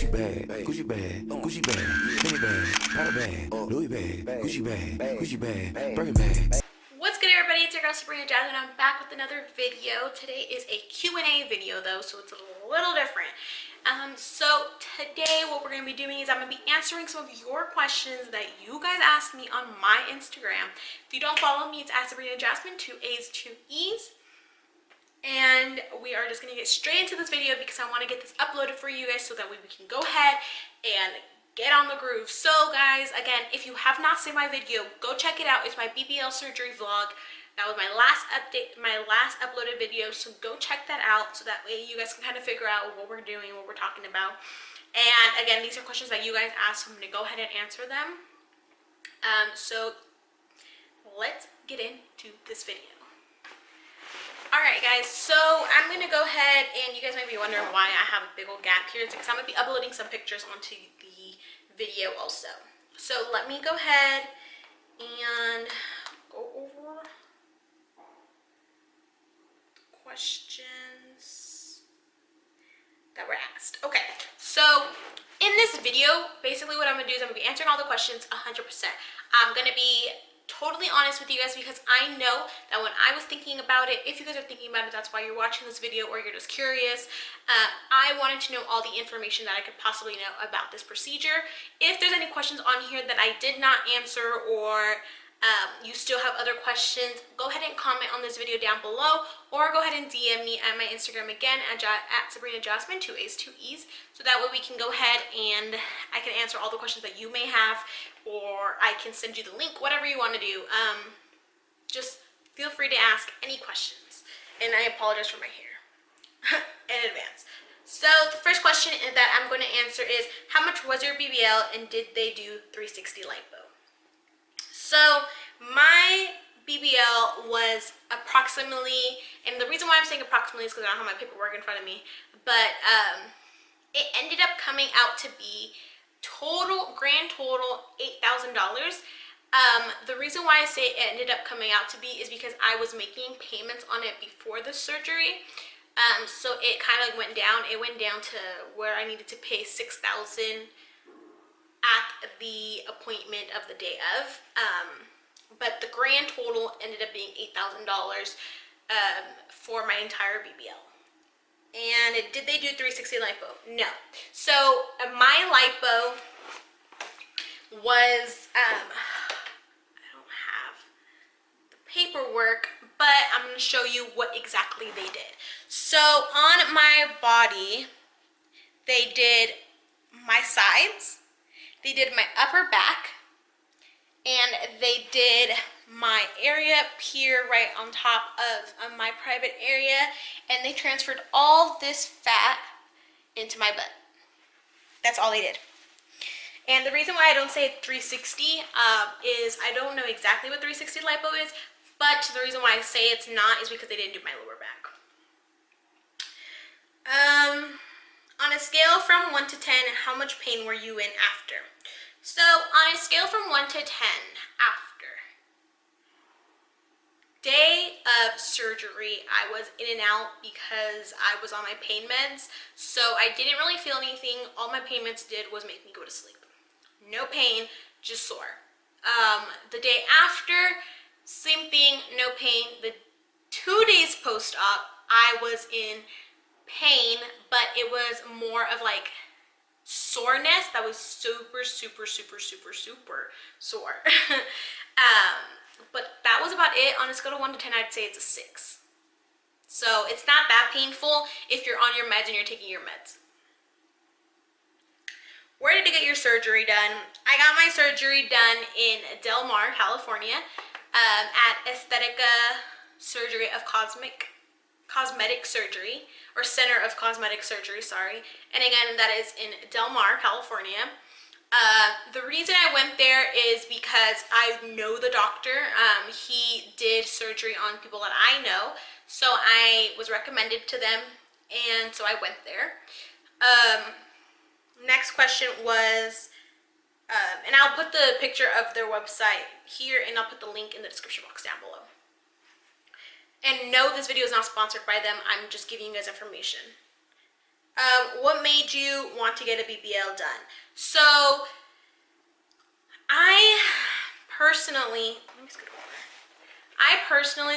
Gucci bag, Gucci bag, Gucci bag, Fendi bag, Prada bag, Louis bag, Gucci bag, Gucci bag, Birkin bag. What's good, everybody? It's your girl Sabrina, Jasmine. I'm back with another video. Today is a Q&A video though, so it's a little different. So today what we're going to be doing is I'm going to be answering some of your questions that you guys asked me on my Instagram. If you don't follow me, it's at Sabrina Jasmine, 2 A's, 2 E's. And we are just going to get straight into this video because I want to get this uploaded for you guys so that way we can go ahead and get on the groove. So guys, again, if you have not seen my video, go check it out. It's my BBL surgery vlog. That was my last update, my last uploaded video, so go check that out so that way you guys can kind of figure out what we're doing, what we're talking about. And again, these are questions that you guys asked, so I'm going to go ahead and answer them. So let's get into this video. Alright guys, so I'm going to go ahead, and you guys might be wondering why I have a big old gap here. It's because I'm going to be uploading some pictures onto the video also. So let me go ahead and go over the questions that were asked. Okay, so in this video, basically what I'm going to do is I'm going to be answering all the questions 100%. I'm going to be totally honest with you guys because I know that when I was thinking about it, if you guys are thinking about it, that's why you're watching this video, or you're just curious. I wanted to know all the information that I could possibly know about this procedure. If there's any questions on here that I did not answer, or you still have other questions, go ahead and comment on this video down below, or go ahead and DM me at my Instagram again at Sabrina Jasmine, 2 A's, 2 E's, so that way we can go ahead and I can answer all the questions that you may have, or I can send you the link, whatever you want to do. Just feel free to ask any questions, and I apologize for my hair in advance. So the first question that I'm going to answer is, how much was your BBL and did they do 360 lipo? So my BBL was approximately, and the reason why I'm saying approximately is because I don't have my paperwork in front of me, but it ended up coming out to be grand total $8,000. The reason why I say it ended up coming out to be is because I was making payments on it before the surgery. So it kind of went down. It went down to where I needed to pay $6,000 at the appointment of the day of, but the grand total ended up being $8,000 for my entire BBL. And did they do 360 lipo? No. So my lipo was, I don't have the paperwork, but I'm going to show you what exactly they did. So on my body, they did my sides, they did my upper back, and they did my area up here right on top of my private area, and they transferred all this fat into my butt. That's all they did. And the reason why I don't say 360 is I don't know exactly what 360 lipo is, but the reason why I say it's not is because they didn't do my lower back. On a scale from 1 to 10, how much pain were you in after? So on a scale from 1 to 10, after day of surgery, I was in and out because I was on my pain meds. So I didn't really feel anything. All my pain meds did was make me go to sleep. No pain, just sore. The day after, same thing, no pain. The 2 days post-op, I was in pain, but it was more of like soreness that was super sore. But that was about it. On a scale of 1 to 10, I'd say it's a 6. So it's not that painful if you're on your meds and you're taking your meds. Where did you get your surgery done? I got my surgery done in Del Mar, California, at Aesthetica Surgery of Cosmetic Surgery, or Center of Cosmetic Surgery, sorry. And again, that is in Del Mar, California. The reason I went there is because I know the doctor. He did surgery on people that I know, so I was recommended to them, and so I went there. Next question was, and I'll put the picture of their website here, and I'll put the link in the description box down below. And no, this video is not sponsored by them. I'm just giving you guys information. What made you want to get a BBL done? So I personally, let me scoot over.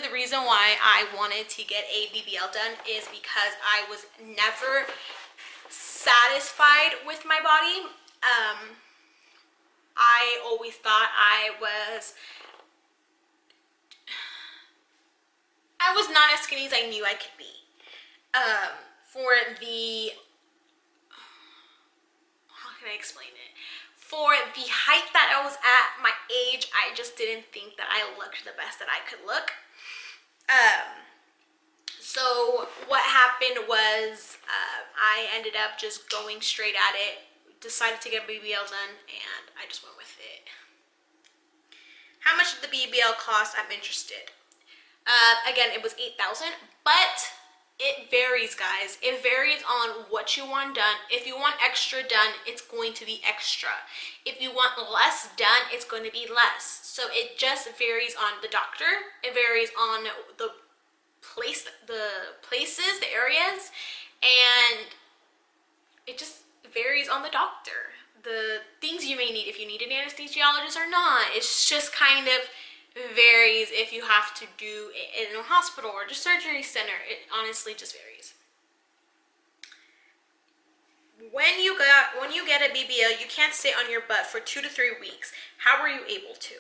The reason why I wanted to get a BBL done is because I was never satisfied with my body. I always thought I was not as skinny as I knew I could be. For the, how can I explain it? For the height that I was at, my age, I just didn't think that I looked the best that I could look. So what happened was I ended up just going straight at it, decided to get BBL done, and I just went with it. How much did the BBL cost? I'm interested. Again, it was $8,000, but it varies, guys. It varies on what you want done. If you want extra done, it's going to be extra. If you want less done, it's going to be less. So it just varies on the doctor. It varies on the places, the areas, and it just varies on the doctor. The things you may need, if you need an anesthesiologist or not, it's just kind of varies if you have to do it in a hospital or just surgery center. It honestly just varies. When you get a BBL, you can't sit on your butt for 2 to 3 weeks. How were you able to?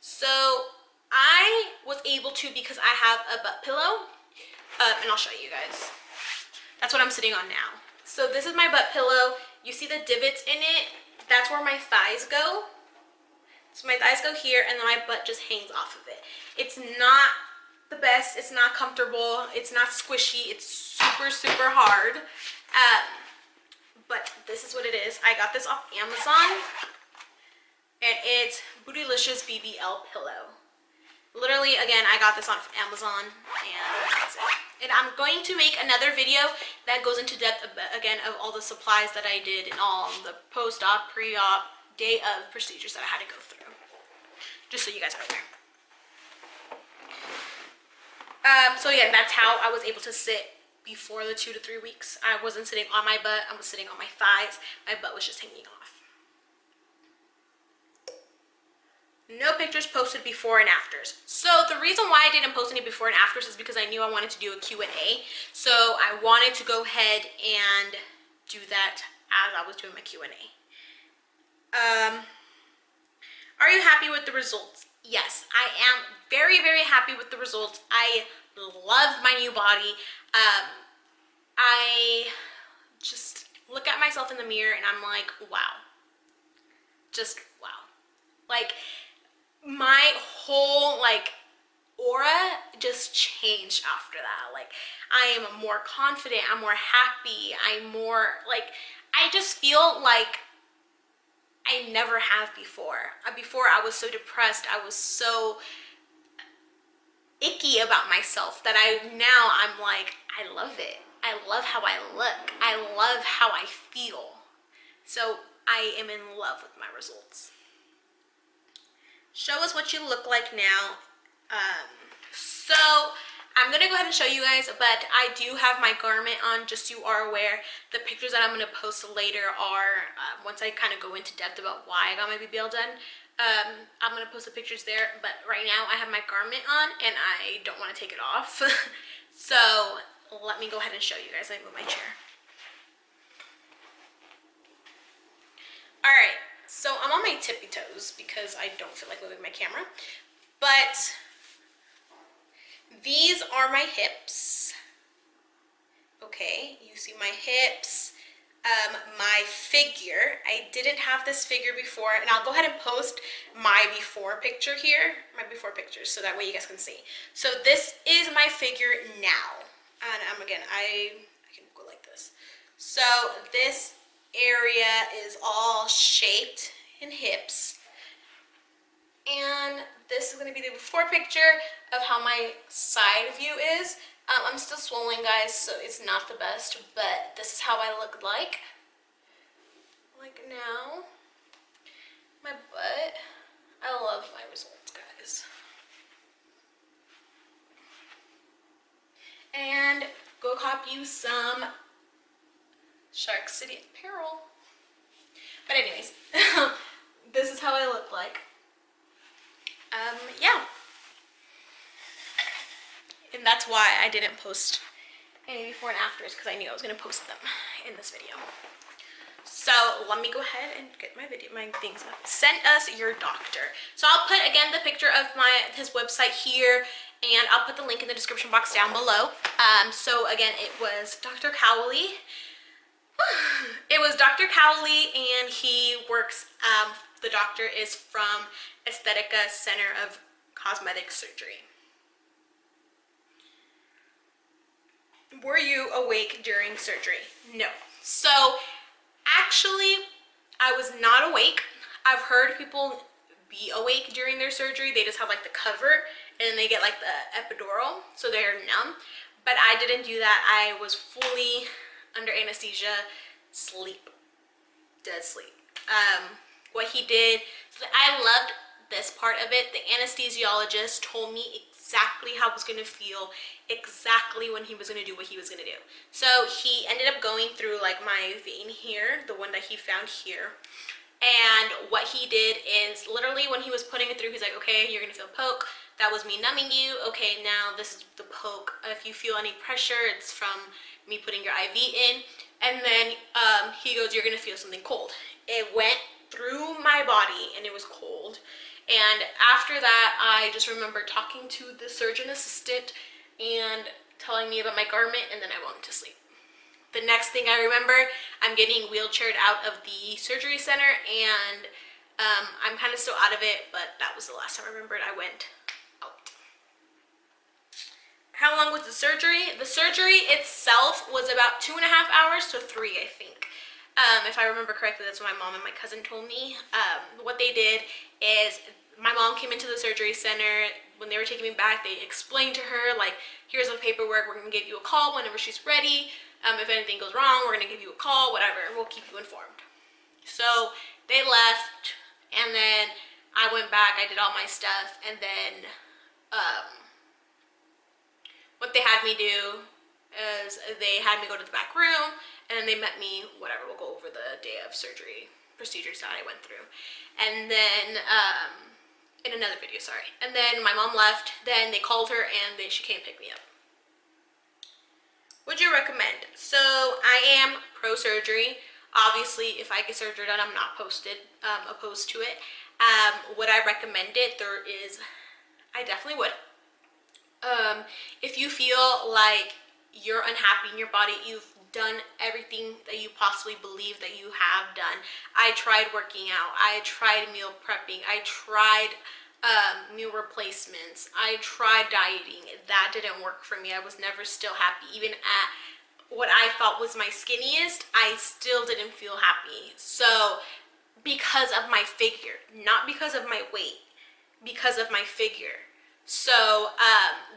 So I was able to because I have a butt pillow, and I'll show you guys. That's what I'm sitting on now. So this is my butt pillow. You see the divots in it? That's where my thighs go. So my thighs go here, and then my butt just hangs off of it. It's not the best. It's not comfortable. It's not squishy. It's super, super hard. But this is what it is. I got this off Amazon, and it's Bootylicious BBL pillow. Literally, again, I got this on Amazon, and that's it. And I'm going to make another video that goes into depth, again, of all the supplies that I did and all the post-op, pre-op, day of procedures that I had to go through. Just so you guys are aware. So yeah, that's how I was able to sit before the 2 to 3 weeks. I wasn't sitting on my butt. I was sitting on my thighs. My butt was just hanging off. No pictures posted before and afters. So the reason why I didn't post any before and afters is because I knew I wanted to do a Q&A. So I wanted to go ahead and do that as I was doing my Q&A. Are you happy with the results? Yes, I am very, very happy with the results. I love my new body. I just look at myself in the mirror and I'm like, wow. Just wow. Like, my whole aura just changed after that. Like, I am more confident, I'm more happy, I'm more I just feel like I never have before. Before I was so depressed, I was so icky about myself that now I'm like, I love it. I love how I look. I love how I feel. So I am in love with my results. Show us what you look like now. So I'm gonna go ahead and show you guys, but I do have my garment on, just so you are aware. The pictures that I'm gonna post later are, once I kind of go into depth about why I got my BBL done, I'm gonna post the pictures there, but right now I have my garment on and I don't want to take it off. So let me go ahead and show you guys. Let me move my chair. All right, so I'm on my tippy toes because I don't feel like moving my camera, but these are my hips. Okay, you see my hips. My figure, I didn't have this figure before, and I'll go ahead and post my before picture here, my before pictures, so that way you guys can see. So this is my figure now, and again, I can go like this. So this area is all shaped in hips, and this is going to be the before picture of how my side view is. I'm still swollen, guys, so it's not the best, but this is how I look like now. My butt. I love my results, guys. And go cop you some Shark City apparel. But anyways, this is how I look like. Yeah. And that's why I didn't post any before and afters, because I knew I was going to post them in this video. So let me go ahead and get my things up. Send us your doctor. So I'll put again the picture of his website here, and I'll put the link in the description box down below. So again, it was Dr. Kouli. It was Dr. Kouli, and he works, the doctor is from Aesthetica Center of Cosmetic Surgery. Were you awake during surgery? No. So actually, I was not awake. I've heard people be awake during their surgery. They just have like the cover and they get like the epidural, so they're numb. But I didn't do that. I was fully under anesthesia, dead sleep. What he did, so I loved this part of it. The anesthesiologist told me exactly how I was going to feel, exactly when he was going to do what he was going to do. So he ended up going through like my vein here, the one that he found here. And what he did is literally when he was putting it through, he's like, okay, you're going to feel poke. That was me numbing you. Okay, now this is the poke. If you feel any pressure, it's from me putting your IV in. And then he goes, you're going to feel something cold. It went through my body and it was cold. And after that, I just remember talking to the surgeon assistant and telling me about my garment, and then I went to sleep. The next thing I remember, I'm getting wheelchaired out of the surgery center, and I'm kind of still out of it, but that was the last time I remembered I went out. How long was the surgery? The surgery itself was about 2.5 hours to 3, I think. If I remember correctly, that's what my mom and my cousin told me. What they did is my mom came into the surgery center. When they were taking me back, they explained to her, like, here's the paperwork. We're going to give you a call whenever she's ready. If anything goes wrong, we're going to give you a call, whatever. We'll keep you informed. So they left, and then I went back. I did all my stuff, and then what they had me do is they had me go to the back room, and then they met me, whatever, we'll go over the day of surgery procedures that I went through. And then, in another video, sorry. And then my mom left, then they called her, and she came pick me up. Would you recommend? So I am pro-surgery. Obviously, if I get surgery done, I'm not opposed to it. Would I recommend it? I definitely would. If you feel like you're unhappy in your body, you've done everything that you possibly believe that you have done. I tried working out, I tried meal prepping, I tried meal replacements, I tried dieting. That didn't work for me. I was never still happy. Even at what I thought was my skinniest, I still didn't feel happy. So because of my figure, not because of my weight, because of my figure. So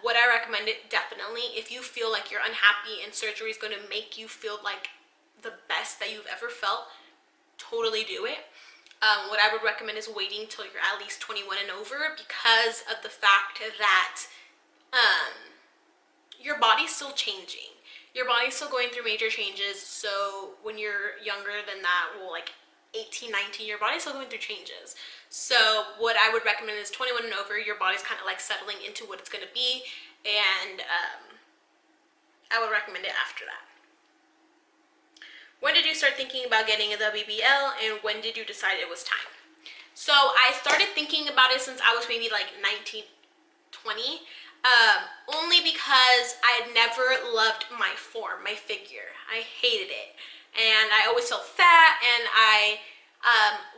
would I recommend it? Definitely. If you feel like you're unhappy and surgery is going to make you feel like the best that you've ever felt, totally do it. What I would recommend is waiting till you're at least 21 and over, because of the fact that your body's still changing. Your body's still going through major changes. So when you're younger than that, well, like 18, 19, your body's still going through changes. So what I would recommend is 21 and over, your body's kind of like settling into what it's going to be, and I would recommend it after that. When did you start thinking about getting the BBL, and when did you decide it was time? So I started thinking about it since I was maybe like 19, 20, only because I had never loved my form, my figure. I hated it, and I always felt fat, and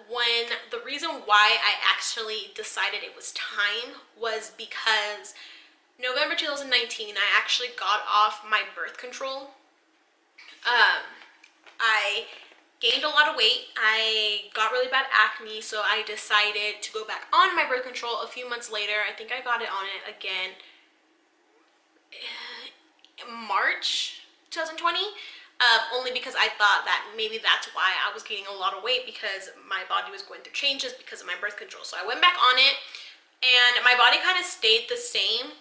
when the reason why I actually decided it was time was because November 2019, I actually got off my birth control. I gained a lot of weight. I got really bad acne, so I decided to go back on my birth control a few months later. I think I got it on it again in March 2020. Only because I thought that maybe that's why I was gaining a lot of weight, because my body was going through changes because of my birth control. So I went back on it, and my body kind of stayed the same.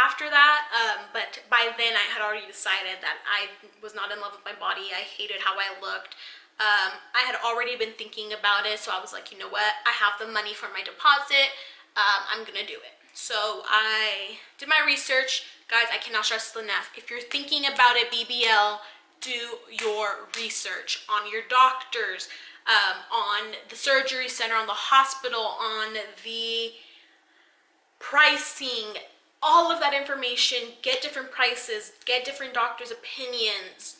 after that, but by then I had already decided that I was not in love with my body. I hated how I looked. I had already been thinking about it, so I was like, you know what, I have the money for my deposit, I'm gonna do it. So I did my research. Guys, I cannot stress this enough. If you're thinking about it, BBL, do your research on your doctors, on the surgery center, on the hospital, on the pricing, all of that information. Get different prices, get different doctors' opinions.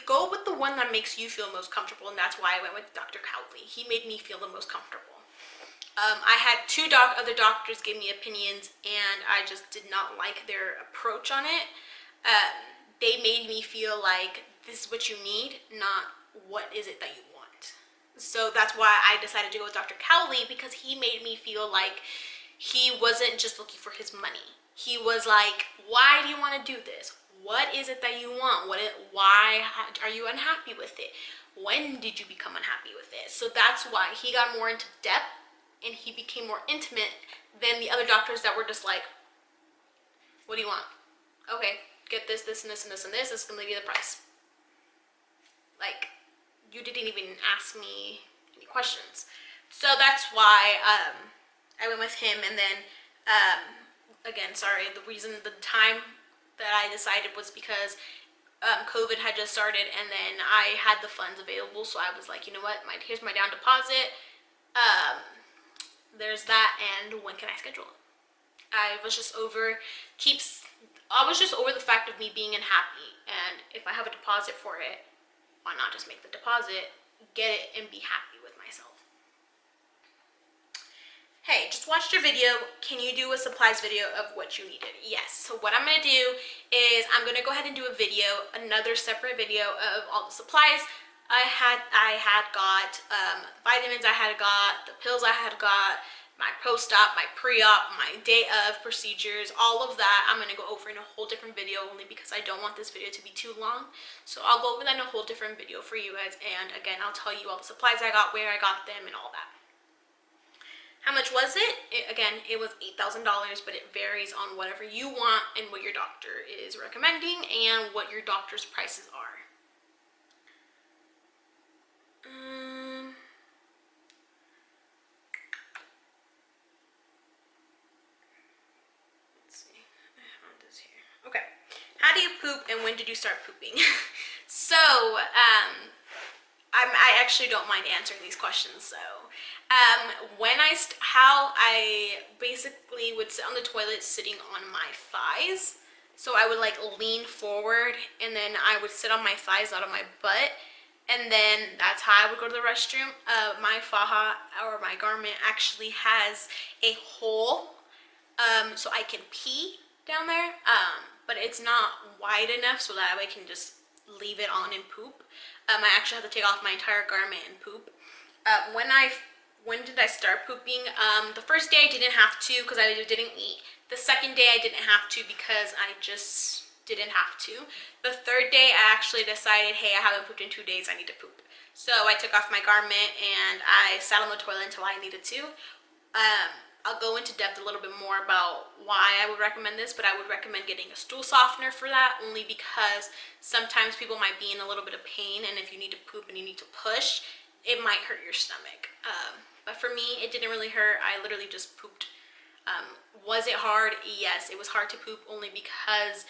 Go with the one that makes you feel most comfortable, and that's why I went with Dr. Kouli. He made me feel the most comfortable. I had two other doctors give me opinions, and I just did not like their approach on it. They made me feel like this is what you need, not what is it that you want. So that's why I decided to go with Dr. Kouli, because he made me feel like he wasn't just looking for his money. He was like, why do you want to do this? What is it that you want? Why are you unhappy with it? When did you become unhappy with it? So that's why he got more into depth, and he became more intimate than the other doctors that were just like, what do you want? Okay, get this, this, and this, and this, and this. This is going to be the price. Like, you didn't even ask me any questions. So that's why I went with him. And then, again, sorry, the time that I decided was because COVID had just started, and then I had the funds available. So I was like, you know what, here's my down deposit. There's that, and when can I schedule it? I was just over the fact of me being unhappy, and if I have a deposit for it, why not just make the deposit, get it, and be happy with myself. Hey, just watched your video. Can you do a supplies video of what you needed? Yes. So what I'm going to do is I'm going to go ahead and do a video, another separate video of all the supplies I had got, vitamins I had got, the pills I had got, my post-op, my pre-op, my day of procedures, all of that I'm going to go over in a whole different video, only because I don't want this video to be too long. So I'll go over that in a whole different video for you guys, and again, I'll tell you all the supplies I got, where I got them, and all that. How much was it? Again, it was $8,000, but it varies on whatever you want and what your doctor is recommending and what your doctor's prices are. Let's see. I have this here. Okay. How do you poop, and when did you start pooping? So, I actually don't mind answering these questions. So, how I basically would sit on the toilet sitting on my thighs. So I would like lean forward, and then I would sit on my thighs, not on my butt. And then that's how I would go to the restroom. My faja, or my garment, actually has a hole, so I can pee down there, but it's not wide enough so that I can just leave it on and poop. I actually have to take off my entire garment and poop. When did I start pooping? The first day I didn't have to, because I didn't eat. The second day I didn't have to, because I just didn't have to. The third day I actually decided, hey, I haven't pooped in 2 days, I need to poop. So I took off my garment and I sat on the toilet until I needed to. I'll go into depth a little bit more about why I would recommend this, but I would recommend getting a stool softener for that, only because sometimes people might be in a little bit of pain, and if you need to poop and you need to push, it might hurt your stomach. But for me, it didn't really hurt. I literally just pooped. Was it hard? Yes, it was hard to poop, only because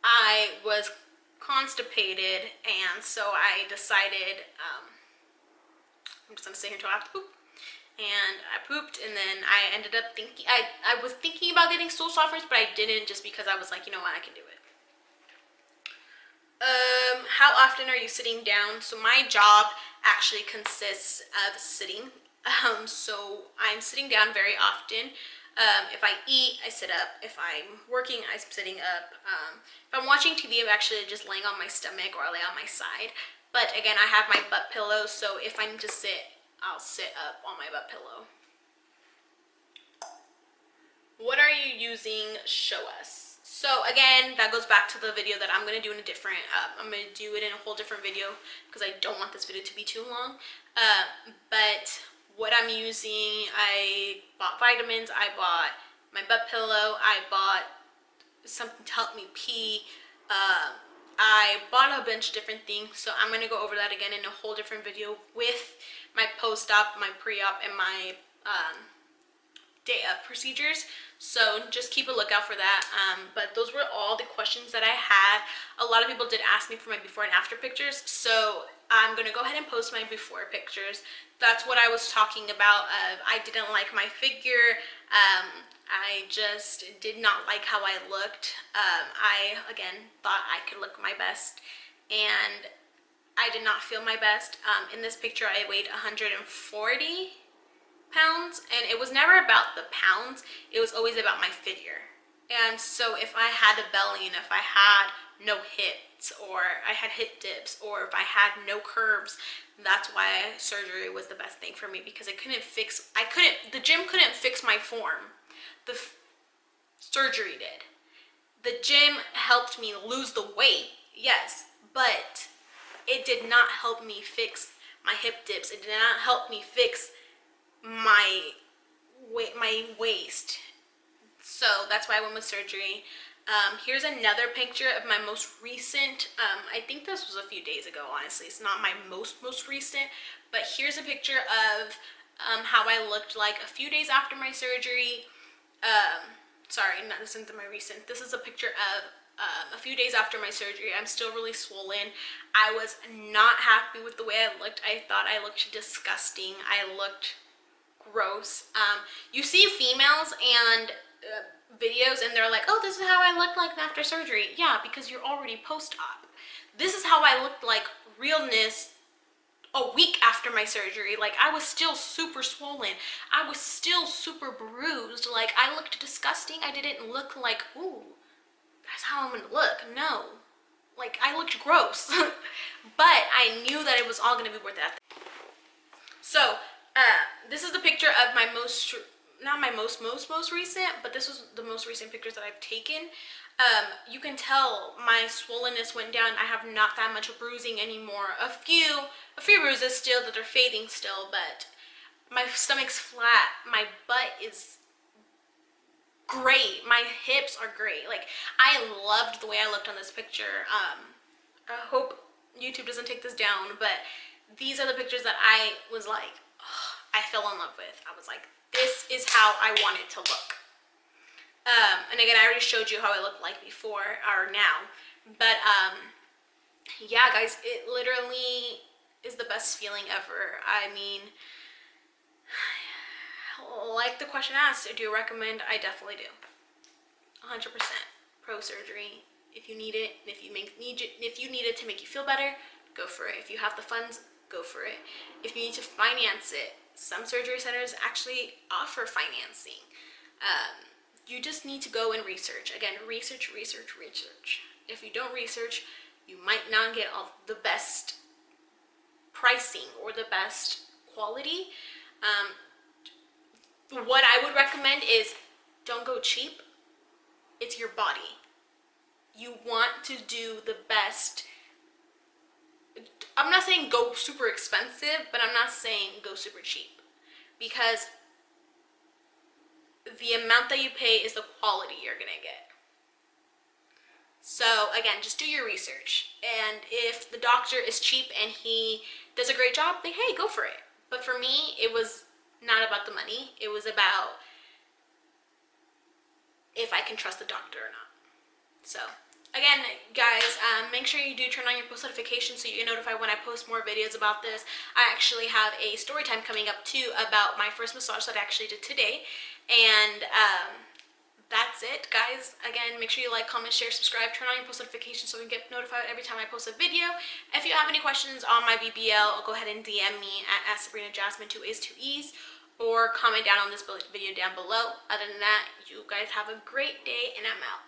I was constipated, and so I decided I'm just gonna sit here until I have to poop. And I pooped, and then I ended up thinking, I was thinking about getting stool softeners, but I didn't, just because I was like, you know what, I can do it. How often are you sitting down? So my job actually consists of sitting. So I'm sitting down very often. If I eat, I sit up. If I'm working, I'm sitting up. If I'm watching TV, I'm actually just laying on my stomach, or I lay on my side. But again, I have my butt pillow, so if I need to sit, I'll sit up on my butt pillow. What are you using? Show us. So again, that goes back to the video that I'm going to do in a different, I'm going to do it in a whole different video, because I don't want this video to be too long. But what I'm using, I bought vitamins, I bought my butt pillow, I bought something to help me pee. I bought a bunch of different things, so I'm gonna go over that again in a whole different video with my post-op, my pre-op, and my day of procedures. So just keep a lookout for that. But those were all the questions that I had. A lot of people did ask me for my before and after pictures, so I'm gonna go ahead and post my before pictures. That's what I was talking about. I didn't like my figure. I just did not like how I looked. I again thought I could look my best, and I did not feel my best. In this picture I weighed 140 pounds, and it was never about the pounds, it was always about my figure. And so if I had a belly, and if I had no hips, or I had hip dips, or if I had no curves, that's why surgery was the best thing for me, because the gym couldn't fix my form. The surgery did. The gym helped me lose the weight, yes, but it did not help me fix my hip dips. It did not help me fix my waist. So that's why I went with surgery. Here's another picture of my most recent, I think this was a few days ago, honestly. It's not my most recent, but here's a picture of how I looked like a few days after my surgery. Sorry, not this isn't my recent. This is a picture of a few days after my surgery. I'm still really swollen. I was not happy with the way I looked. I thought I looked disgusting. I looked gross. You see females and videos, and they're like, oh, this is how I look like after surgery. Yeah, because you're already post-op. This is how I looked like realness a week after my surgery. Like, I was still super swollen. I was still super bruised. Like, I looked disgusting. I didn't look like, ooh, that's how I'm gonna look. No. Like, I looked gross. But I knew that it was all gonna be worth it. So, this is the picture of my not my most recent, but this was the most recent pictures that I've taken. You can tell my swollenness went down. I have not that much bruising anymore. A few bruises still that are fading still, but my stomach's flat. My butt is great. My hips are great. Like, I loved the way I looked on this picture. I hope YouTube doesn't take this down, but these are the pictures that I was like, oh, I fell in love with. I was like, this is how I wanted to look. And again, I already showed you how I looked like before or now. But yeah, guys, it literally is the best feeling ever. I mean, like the question asked, do you recommend? I definitely do. 100% pro surgery. If you need it, if you need it to make you feel better, go for it. If you have the funds, go for it. If you need to finance it, some surgery centers actually offer financing. You just need to go and research. Again, research. If you don't research, you might not get all the best pricing or the best quality. What I would recommend is don't go cheap. It's your body. You want to do the best. I'm not saying go super expensive, but I'm not saying go super cheap, because the amount that you pay is the quality you're gonna get. So again, just do your research, and if the doctor is cheap and he does a great job, then hey, go for it. But for me, it was not about the money. It was about if I can trust the doctor or not. So again, guys, make sure you do turn on your post notifications so you get notified when I post more videos about this. I actually have a story time coming up too about my first massage that I actually did today. And that's it, guys. Again, make sure you like, comment, share, subscribe, turn on your post notifications so you can get notified every time I post a video. If you have any questions on my BBL, go ahead and DM me at Sabrina Jasmine, 2 A's 2 E's, or comment down on this video down below. Other than that, you guys have a great day, and I'm out.